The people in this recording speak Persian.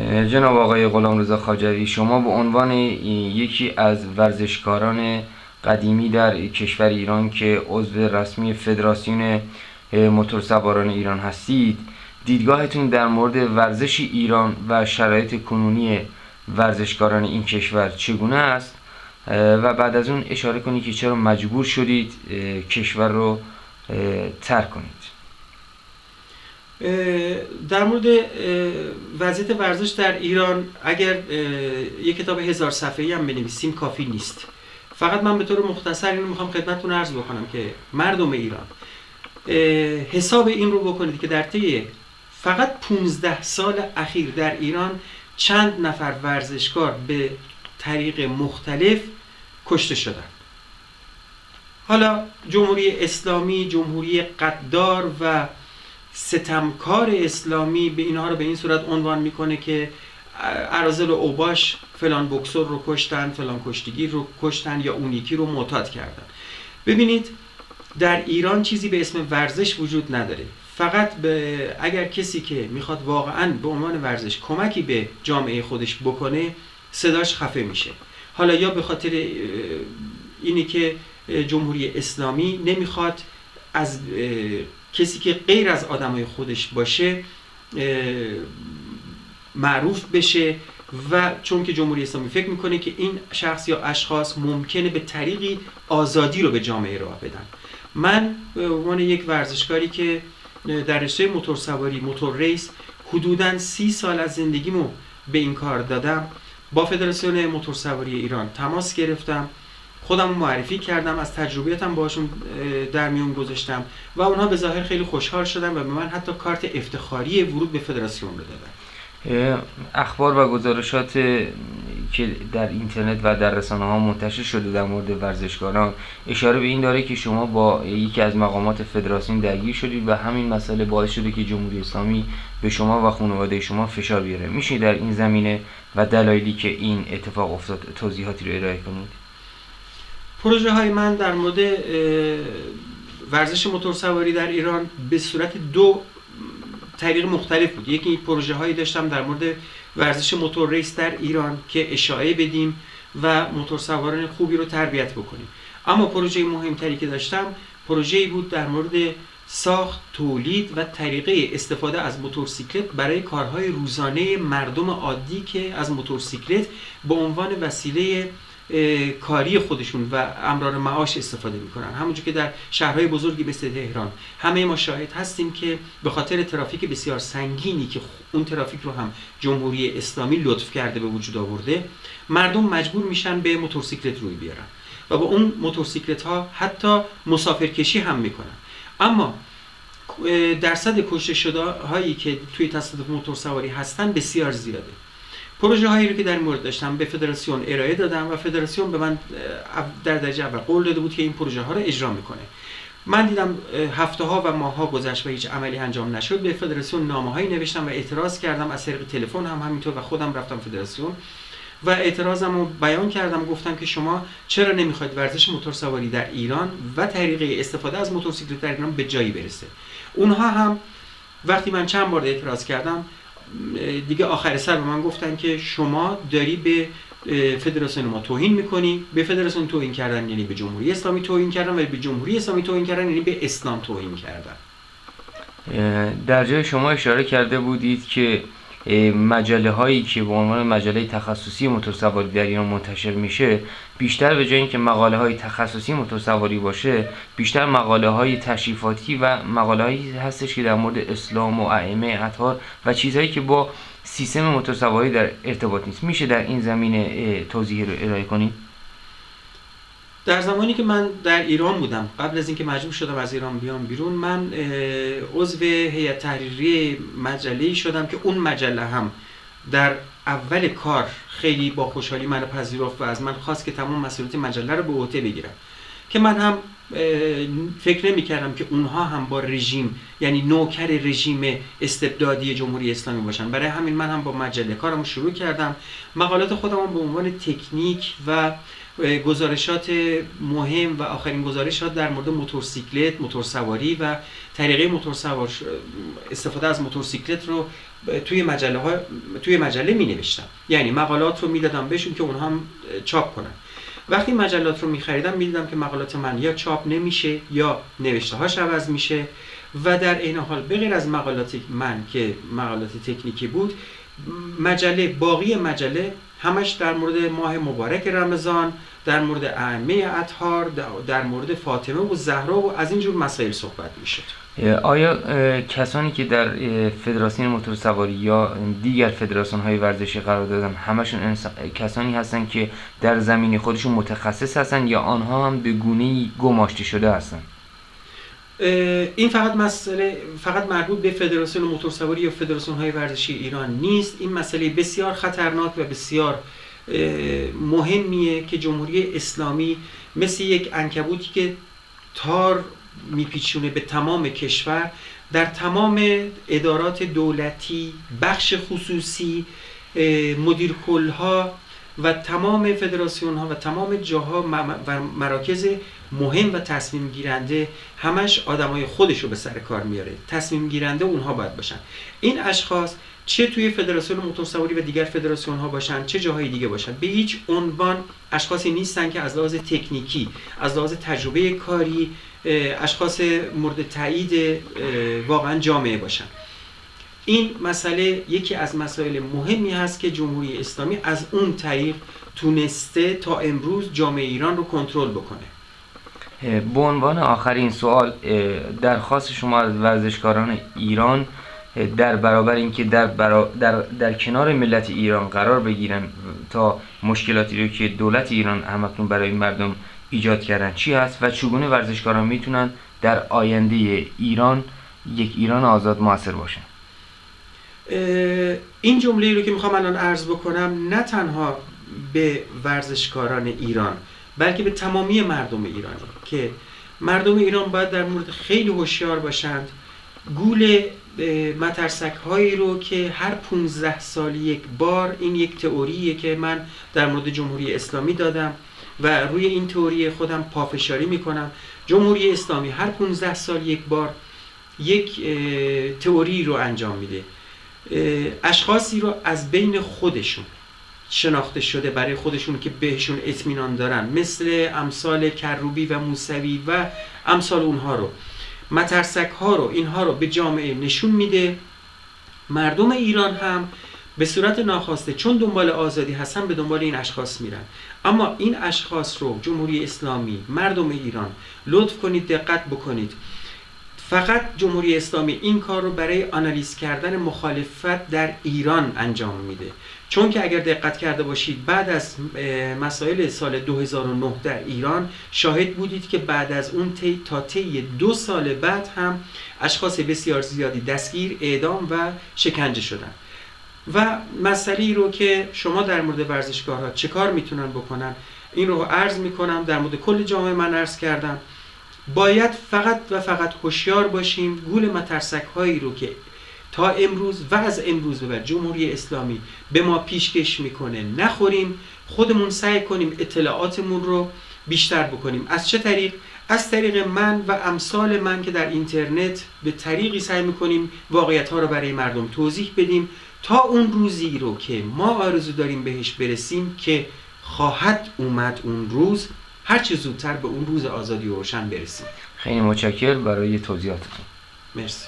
جناب آقای غلامرضا خواجوی، شما به عنوان یکی از ورزشکاران قدیمی در کشور ایران که عضو رسمی فدراسیون موتورسواران ایران هستید، دیدگاهتون در مورد ورزش ایران و شرایط کنونی ورزشکاران این کشور چگونه است و بعد از اون اشاره کنید که چرا مجبور شدید کشور رو ترک کنید. در مورد وضعیت ورزش در ایران اگر یک کتاب 1000 صفحه‌ای هم بنویسیم کافی نیست. فقط من به طور مختصر اینو میخوام خدمتتون عرض بکنم که مردم ایران حساب این رو بکنید که در طی فقط 15 سال اخیر در ایران چند نفر ورزشکار به طریق مختلف کشته شدن. حالا جمهوری اسلامی، جمهوری غدار و ستمکار اسلامی به اینها رو به این صورت عنوان میکنه که اراذل و اوباش فلان بوکسور رو کشتن، فلان کشتیگیر رو کشتن یا اون یکی رو معتاد کردن. ببینید در ایران چیزی به اسم ورزش وجود نداره. فقط اگر کسی که میخواد واقعا به عنوان ورزش کمکی به جامعه خودش بکنه صداش خفه میشه. حالا یا به خاطر اینی که جمهوری اسلامی نمیخواد از کسی که غیر از آدمای خودش باشه معروف بشه و چون که جمهوری اسلامی فکر میکنه که این شخص یا اشخاص ممکنه به طریقی آزادی رو به جامعه راه بدن. من به عنوان یک ورزشکاری که در رشته موتورسواری، موتور ریس، حدوداً 30 سال از زندگیمو به این کار دادم، با فدراسیون موتورسواری ایران تماس گرفتم، خودم معرفی کردم، از تجربیاتم باشون در میون گذاشتم و اونها به ظاهر خیلی خوشحال شدن و به من حتی کارت افتخاری ورود به فدراسیون رو دادن. اخبار و گزارشات که در اینترنت و در رسانه‌ها منتشر شده در مورد ورزشکاران اشاره به این داره که شما با یکی از مقامات فدراسیون درگیر شدید و همین مسئله باعث شده که جمهوری اسلامی به شما و خانواده شما فشار بیاره. میشه در این زمینه و دلایلی که این اتفاق افتاد توضیحاتی رو ارائه کنید؟ پروژه های من در مورد ورزش موتورسواری در ایران به صورت دو طریق مختلف بود. یکی پروژه هایی داشتم در مورد ورزش موتور ریس در ایران که اشاعه بدیم و موتورسواران خوبی رو تربیت بکنیم. اما پروژه مهمتری که داشتم پروژه‌ای بود در مورد ساخت، تولید و طریقه استفاده از موتورسیکلت برای کارهای روزانه مردم عادی که از موتورسیکلت به عنوان وسیله کاری خودشون و امرار معاش استفاده میکنن. همونجور که در شهرهای بزرگی مثل تهران همه ما شاهد هستیم که به خاطر ترافیک بسیار سنگینی که اون ترافیک رو هم جمهوری اسلامی لطف کرده به وجود آورده، مردم مجبور میشن به موتورسیکلت روی بیارن و با اون موتورسیکلت ها حتی مسافرکشی هم میکنن. اما درصد کشته شده هایی که توی تصادف موتورسواری هستن بسیار زیاده. پروژه هایی رو که در مورد داشتم به فدراسیون ارائه دادم و فدراسیون به من در درجه اول قول داده بود که این پروژه ها رو اجرا میکنه. من دیدم هفته ها و ماه ها گذشت و هیچ عملی انجام نشد. به فدراسیون نامه هایی نوشتم و اعتراض کردم، از طریق تلفن هم همینطور و خودم رفتم فدراسیون و اعتراضم رو بیان کردم. گفتم که شما چرا نمیخواید ورزش موتورسواری در ایران و طریقه استفاده از موتورسیکلت در ایران به جایی برسه؟ اونها هم وقتی من چند بار اعتراض کردم دیگه آخر سر به من گفتن که شما داری به فدراسیون ما توهین میکنی. به فدراسیون توهین کردن یعنی به جمهوری اسلامی توهین کردن و به جمهوری اسلامی توهین کردن یعنی به اسلام توهین کردن. در جای شما اشاره کرده بودید که مجله هایی که به عنوان مجله تخصصی موتورسواری در ایران منتشر میشه بیشتر به جای اینکه مقاله های تخصصی موتورسواری باشه بیشتر مقاله های تشریفاتی و مقاله هایی هستش که در مورد اسلام و ائمه اطهار و چیزهایی که با سیستم موتورسواری در ارتباط نیست. میشه در این زمینه توضیح رو ارائه کنید؟ در زمانی که من در ایران بودم، قبل از اینکه مجبور شدم از ایران بیام بیرون، من عضو هیئت تحریریه مجله‌ای شدم که اون مجله هم در اول کار خیلی با خوشحالی منو پذیرفت و از من خواست که تمام مسئولیت مجله رو به عهده بگیرم، که من هم فکر نمی‌کردم که اونها هم با رژیم یعنی نوکر رژیم استبدادی جمهوری اسلامی باشن. برای همین من هم با مجله کارم شروع کردم. مقالات خودم هم به عنوان تکنیک و گزارشات مهم و آخرین گزارشات در مورد موتورسیکلت، موتورسواری و طریقه موتورسوار استفاده از موتورسیکلت رو توی مجله می نوشتم. یعنی مقالات رو میدادم بهشون که اونها هم چاپ کنن. وقتی مجلات رو می‌خریدم می‌دیدم که مقالات من یا چاپ نمیشه یا نوشته‌هاش عوض میشه و در این حال به غیر از مقالات من که مقالات تکنیکی بود، باقی مجله همش در مورد ماه مبارک رمضان، در مورد ائمه اطهار، در مورد فاطمه و زهرا و از اینجور مسائل صحبت میشد. آیا کسانی که در فدراسیون موتورسواری یا دیگر فدراسیون‌های ورزشی قرار دادن همشون کسانی هستن که در زمین خودشون متخصص هستن یا آنها هم به گونه‌ای گماشته شده هستن؟ این فقط مربوط به فدراسیون موتورسواری یا فدراسیون‌های ورزشی ایران نیست. این مسئله بسیار خطرناک و بسیار مهمیه که جمهوری اسلامی مثل یک عنکبوتی که تار میپیچونه به تمام کشور، در تمام ادارات دولتی، بخش خصوصی، مدیرکلها و تمام فدراسیون ها و تمام جاها و مراکز مهم و تصمیم گیرنده همش آدمای خودش رو به سر کار میاره. تصمیم گیرنده اونها باید باشن. این اشخاص چه توی فدراسیون موتورسواری و دیگر فدراسیون ها باشن چه جاهای دیگه باشن، به هیچ عنوان اشخاصی نیستن که از لحاظ تکنیکی، از لحاظ تجربه کاری اشخاص مورد تایید واقعا جامعه باشن. این مسئله یکی از مسائل مهمی هست که جمهوری اسلامی از اون طریق تونسته تا امروز جامعه ایران رو کنترل بکنه. به عنوان آخرین سوال، درخواست شما از ورزشکاران ایران در برابر اینکه در کنار ملت ایران قرار بگیرن تا مشکلاتی رو که دولت ایران همکنون برای مردم ایجاد کردن چی هست و چگونه ورزشکاران میتونن در آینده ایران یک ایران آزاد موثر باشن؟ این جمله رو که میخوام الان عرض بکنم نه تنها به ورزشکاران ایران بلکه به تمامی مردم ایران، که مردم ایران باید در مورد خیلی هوشیار باشند. گول مترسک هایی رو که هر 15 سال یک بار، این یک تئوریه که من در مورد جمهوری اسلامی دادم و روی این تئوری خودم پافشاری میکنم. جمهوری اسلامی هر 15 سال یک بار یک تئوری رو انجام میده، اشخاصی رو از بین خودشون شناخته شده برای خودشون که بهشون اطمینان دارن، مثل امثال کروبی و موسوی و امثال اونها رو، مترسک ها رو، اینها رو به جامعه نشون میده. مردم ایران هم به صورت ناخواسته چون دنبال آزادی هستن به دنبال این اشخاص میرن. اما این اشخاص رو جمهوری اسلامی، مردم ایران لطف کنید دقت بکنید، فقط جمهوری اسلامی این کار رو برای آنالیز کردن مخالفت در ایران انجام میده. چون که اگر دقت کرده باشید بعد از مسائل سال 2009 در ایران شاهد بودید که بعد از اون تا طی 2 سال بعد هم اشخاص بسیار زیادی دستگیر، اعدام و شکنجه شدن. و مسئله رو که شما در مورد ورزشکارها چه کار میتونن بکنن این رو عرض میکنم، در مورد کل جامعه من عرض کردم. باید فقط و فقط هوشیار باشیم، گول مترسک هایی رو که تا امروز و از امروز به بعد جمهوری اسلامی به ما پیشکش میکنه نخوریم. خودمون سعی کنیم اطلاعاتمون رو بیشتر بکنیم. از چه طریق؟ از طریق من و امثال من که در اینترنت به طریقی سعی میکنیم واقعیت ها رو برای مردم توضیح بدیم تا اون روزی رو که ما آرزو داریم بهش برسیم که خواهد اومد اون روز، هر چه زودتر به اون روز آزادی و روشن برسیم. خیلی متشکرم برای توضیحاتتون. مرسی.